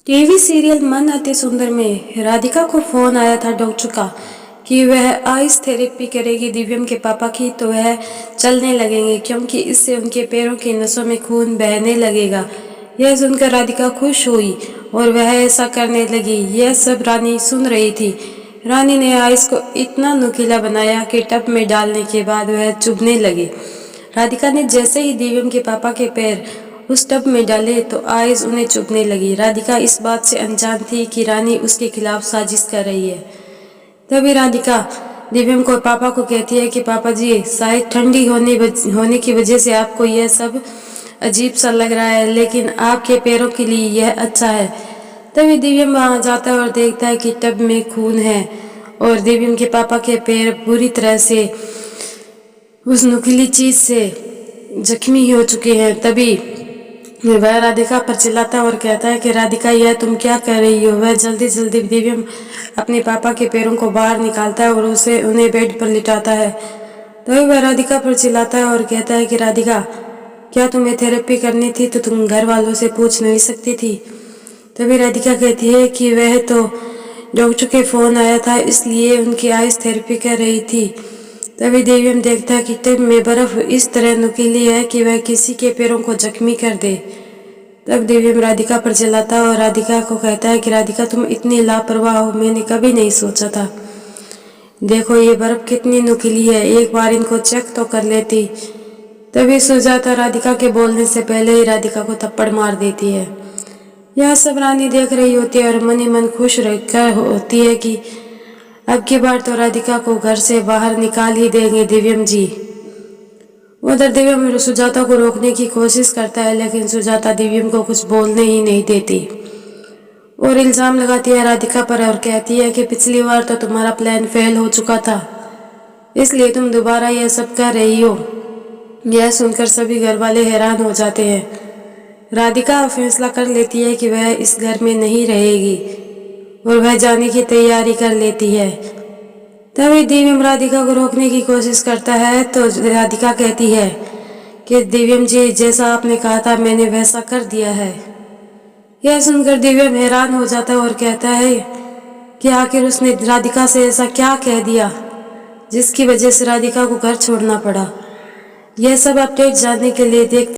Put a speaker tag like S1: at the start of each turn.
S1: TV serial मन अति सुंदर में राधिका को फोन आया था डॉक्टर का कि वह आइस थेरेपी करेगी दिव्यम के पापा की, तो वह चलने लगेंगे क्योंकि इससे उनके पैरों की नसों में खून बहने लगेगा। यह सुनकर राधिका खुश हुई और वह ऐसा करने लगी। यह सब रानी सुन रही थी। रानी ने आइस को इतना नुकीला बनाया कि टब में डालने के बाद वह चुभने लगे। राधिका ने जैसे ही दिव्यम के पापा के पैर उस टब में डाले तो आइस उन्हें चुभने लगी। राधिका इस बात से अनजान थी कि रानी उसके खिलाफ साजिश कर रही है। तभी राधिका दिव्यम को पापा को कहती है कि पापा जी, शायद ठंडी होने की वजह से आपको यह सब अजीब सा लग रहा है, लेकिन आपके पैरों के लिए यह अच्छा है। तभी दिव्यम वहां जाता है और देखता है कि टब में खून है और दिव्यम के पापा के पैर बुरी तरह से उस नुकीली चीज से जख्मी हो चुके हैं। तभी वह राधिका पर चिल्लाता है और कहता है कि राधिका, यह तुम क्या कर रही हो। वह जल्दी जल्दी दिव्यम अपने पापा के पैरों को बाहर निकालता है और उन्हें बेड पर लिटाता है। तभी वह राधिका पर चिल्लाता है और कहता है कि राधिका, क्या तुम्हें थेरेपी करनी थी तो तुम घर वालों से पूछ नहीं सकती थी। तभी राधिका कहती है कि वह तो डॉक्टर के फोन आया था इसलिए उनकी आइस थेरेपी कर रही थी। तभी दिव्यम देखता है कि टब में बर्फ इस तरह नुकीली है कि वह किसी के पैरों को जख्मी कर दे। तब दिव्यम राधिका पर चिल्लाता है और राधिका को कहता है कि राधिका, तुम इतनी लापरवाह हो, मैंने कभी नहीं सोचा था। देखो ये बर्फ कितनी नुकीली है, एक बार इनको चेक तो कर लेती। तभी सुजाता राधिका के बोलने से पहले ही राधिका को थप्पड़ मार देती है। यह सब रानी देख रही होती है और मन ही मन खुश रहकर होती है कि अब की बार तो राधिका को घर से बाहर निकाल ही देंगे दिव्यम जी। उधर दिव्यम सुजाता को रोकने की कोशिश करता है, लेकिन सुजाता दिव्यम को कुछ बोलने ही नहीं देती और इल्जाम लगाती है राधिका पर और कहती है कि पिछली बार तो तुम्हारा प्लान फेल हो चुका था, इसलिए तुम दोबारा यह सब कर रही हो। यह सुनकर सभी घर वाले हैरान हो जाते हैं। राधिका फैसला कर लेती है कि वह इस घर में नहीं रहेगी और वह जाने की तैयारी कर लेती है। तभी दिव्यम राधिका को रोकने की कोशिश करता है तो राधिका कहती है कि दिव्यम जी, जैसा आपने कहा था मैंने वैसा कर दिया है। यह सुनकर दिव्यम हैरान हो जाता है और कहता है कि आखिर उसने राधिका से ऐसा क्या कह दिया जिसकी वजह से राधिका को घर छोड़ना पड़ा। यह सब अपडेट जानने के लिए देख